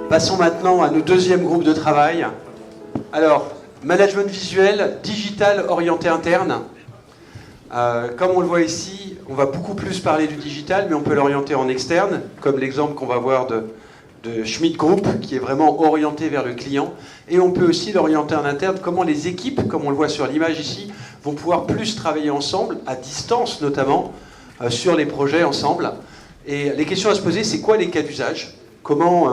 Passons maintenant à nos deuxième groupe de travail. Alors, management visuel, digital orienté interne. Comme on le voit ici, on va beaucoup plus parler du digital, mais on peut l'orienter en externe, comme l'exemple qu'on va voir de Schmidt Group, qui est vraiment orienté vers le client. Et on peut aussi l'orienter en interne, comment les équipes, comme on le voit sur l'image ici, vont pouvoir plus travailler ensemble, à distance notamment, sur les projets ensemble. Et les questions à se poser, c'est quoi les cas d'usage? Comment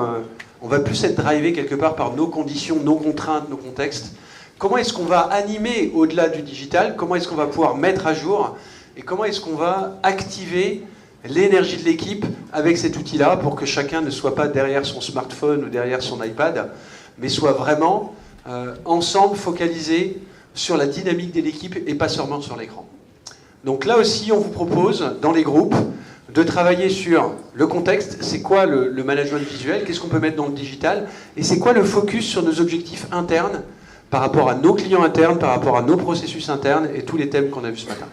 on va plus être drivé quelque part par nos conditions, nos contraintes, nos contextes? Comment est-ce qu'on va animer au-delà du digital? Comment est-ce qu'on va pouvoir mettre à jour? Et comment est-ce qu'on va activer l'énergie de l'équipe avec cet outil-là pour que chacun ne soit pas derrière son smartphone ou derrière son iPad, mais soit vraiment ensemble focalisé sur la dynamique de l'équipe et pas seulement sur l'écran. Donc là aussi, on vous propose, dans les groupes, de travailler sur le contexte, c'est quoi le management visuel, qu'est-ce qu'on peut mettre dans le digital, et c'est quoi le focus sur nos objectifs internes par rapport à nos clients internes, par rapport à nos processus internes et tous les thèmes qu'on a vus ce matin.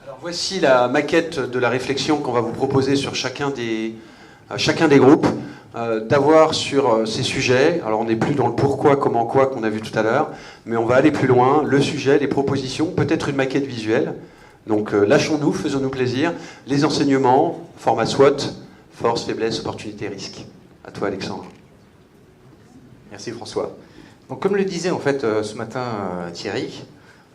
Alors voici la maquette de la réflexion qu'on va vous proposer sur chacun des groupes, d'avoir sur ces sujets. Alors on n'est plus dans le pourquoi, comment, quoi qu'on a vu tout à l'heure, mais on va aller plus loin, le sujet, les propositions, peut-être une maquette visuelle. Donc lâchons-nous, faisons-nous plaisir. Les enseignements, format SWOT, force, faiblesse, opportunité, risque. À toi Alexandre. Merci François. Donc comme le disait en fait ce matin Thierry,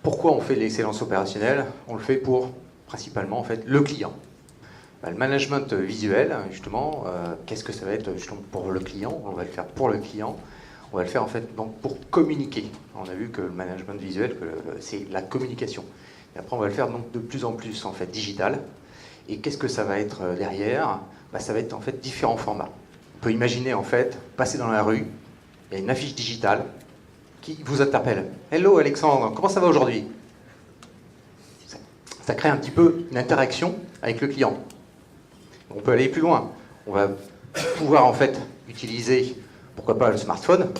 pourquoi on fait l'excellence opérationnelle? On le fait pour principalement en fait le client. Le management visuel, justement, qu'est-ce que ça va être justement pour le client? On va le faire pour le client. On va le faire en fait donc pour communiquer. On a vu que le management visuel, c'est la communication. Et après, on va le faire donc de plus en plus en fait digital. Et qu'est-ce que ça va être derrière? Ça va être en fait différents formats. On peut imaginer en fait passer dans la rue, il y a une affiche digitale qui vous interpelle. Hello Alexandre, comment ça va aujourd'hui? Ça crée un petit peu une interaction avec le client. On peut aller plus loin. On va pouvoir en fait utiliser, pourquoi pas le smartphone,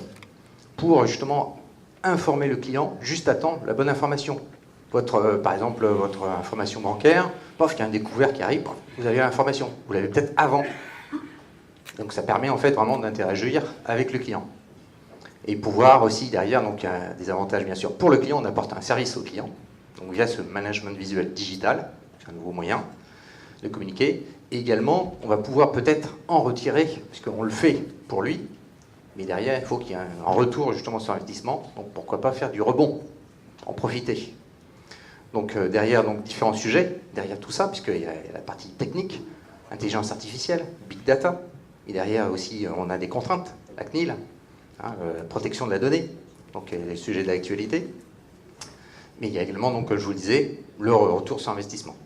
pour justement informer le client juste à temps la bonne information. Par exemple, votre information bancaire, pof, il y a un découvert qui arrive, vous avez l'information. Vous l'avez peut-être avant. Donc ça permet en fait vraiment d'interagir avec le client. Et pouvoir aussi derrière, donc il y a des avantages bien sûr. Pour le client, on apporte un service au client. Donc via ce management visuel digital, c'est un nouveau moyen de communiquer. Et également, on va pouvoir peut-être en retirer, puisqu'on le fait pour lui, mais derrière, il faut qu'il y ait un retour justement sur l'investissement. Donc pourquoi pas faire du rebond, en profiter. Donc derrière donc, différents sujets, derrière tout ça, puisqu'il y a la partie technique, intelligence artificielle, big data, et derrière aussi on a des contraintes, la CNIL, la protection de la donnée, donc les sujets de l'actualité. Mais il y a également, donc, je vous le disais, le retour sur investissement.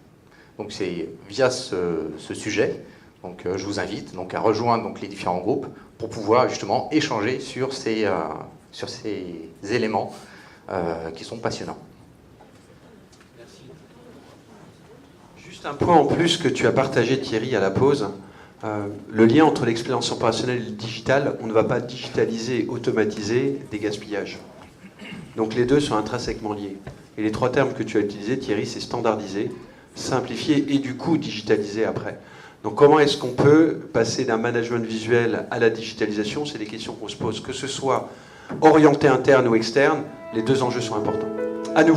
Donc c'est via ce sujet, donc je vous invite donc, à rejoindre donc, les différents groupes pour pouvoir justement échanger sur ces éléments qui sont passionnants. Juste un point en plus que tu as partagé Thierry à la pause, le lien entre l'expérience opérationnelle et le digital, on ne va pas digitaliser, automatiser des gaspillages. Donc les deux sont intrinsèquement liés. Et les trois termes que tu as utilisés, Thierry, c'est standardiser, simplifier et du coup digitaliser après. Donc comment est-ce qu'on peut passer d'un management visuel à la digitalisation? C'est des questions qu'on se pose, que ce soit orienté interne ou externe, les deux enjeux sont importants. À nous.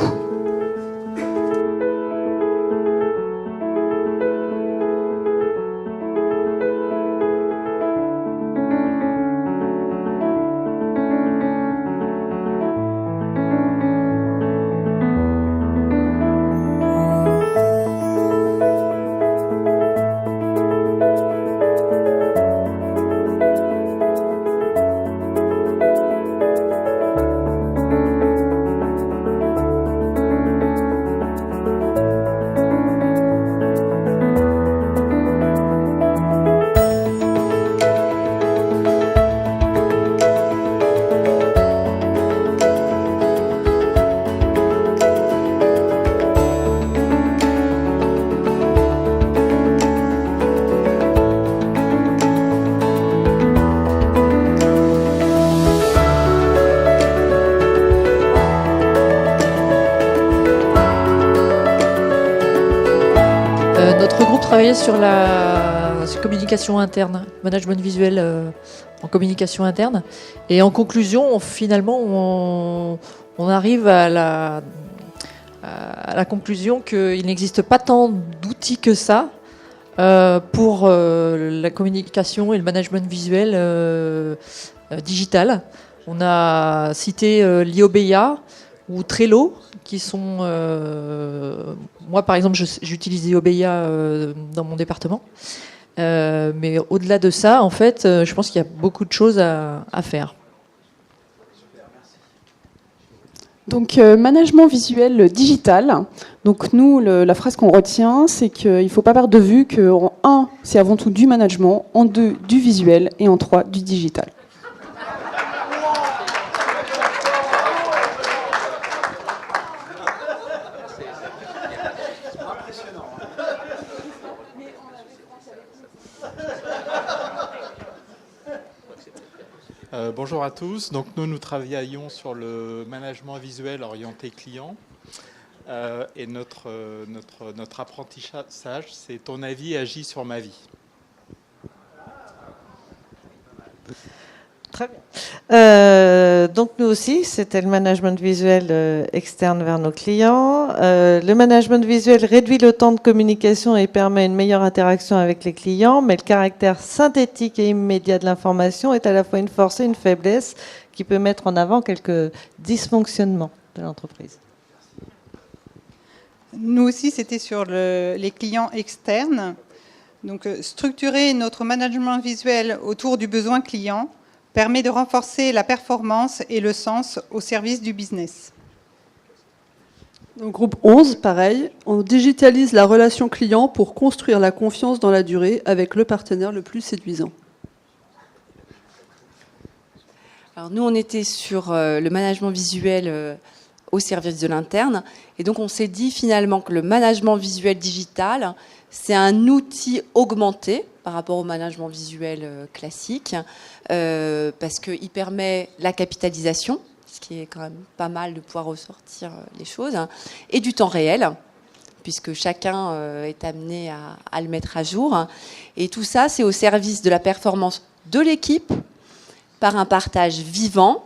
Notre groupe travaillait sur la communication interne, management visuel en communication interne. Et en conclusion, finalement, on arrive à la conclusion qu'il n'existe pas tant d'outils que ça pour la communication et le management visuel digital. On a cité l'IOBEA ou Trello, qui sont... moi, par exemple, j'utilise l'IOBEA dans mon département. Mais au-delà de ça, en fait, je pense qu'il y a beaucoup de choses à faire. Donc, management visuel digital. Donc, nous, la phrase qu'on retient, c'est qu'il ne faut pas perdre de vue qu'en 1, c'est avant tout du management, en 2, du visuel, et en 3, du digital. Bonjour à tous. Donc nous travaillons sur le management visuel orienté client. Et notre apprentissage, c'est ton avis agit sur ma vie. Très bien. Donc nous aussi, c'était le management visuel externe vers nos clients. Le management visuel réduit le temps de communication et permet une meilleure interaction avec les clients, mais le caractère synthétique et immédiat de l'information est à la fois une force et une faiblesse qui peut mettre en avant quelques dysfonctionnements de l'entreprise. Nous aussi, c'était sur les clients externes. Donc, structurer notre management visuel autour du besoin client permet de renforcer la performance et le sens au service du business. Donc, groupe 11, pareil, on digitalise la relation client pour construire la confiance dans la durée avec le partenaire le plus séduisant. Alors nous, on était sur le management visuel au service de l'interne. Et donc, on s'est dit finalement que le management visuel digital, c'est un outil augmenté par rapport au management visuel classique, parce qu'il permet la capitalisation, ce qui est quand même pas mal de pouvoir ressortir les choses, et du temps réel, puisque chacun est amené à le mettre à jour. Et tout ça, c'est au service de la performance de l'équipe, par un partage vivant,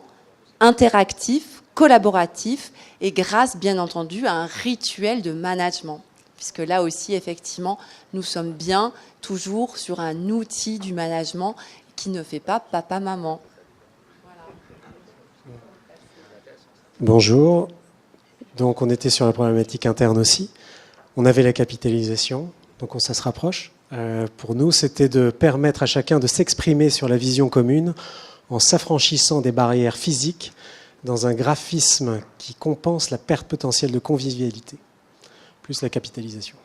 interactif, collaboratif, et grâce, bien entendu, à un rituel de management. Puisque là aussi, effectivement, nous sommes bien toujours sur un outil du management qui ne fait pas papa-maman. Voilà. Bonjour. Donc, on était sur la problématique interne aussi. On avait la capitalisation, donc ça se rapproche. Pour nous, c'était de permettre à chacun de s'exprimer sur la vision commune en s'affranchissant des barrières physiques dans un graphisme qui compense la perte potentielle de convivialité, plus la capitalisation.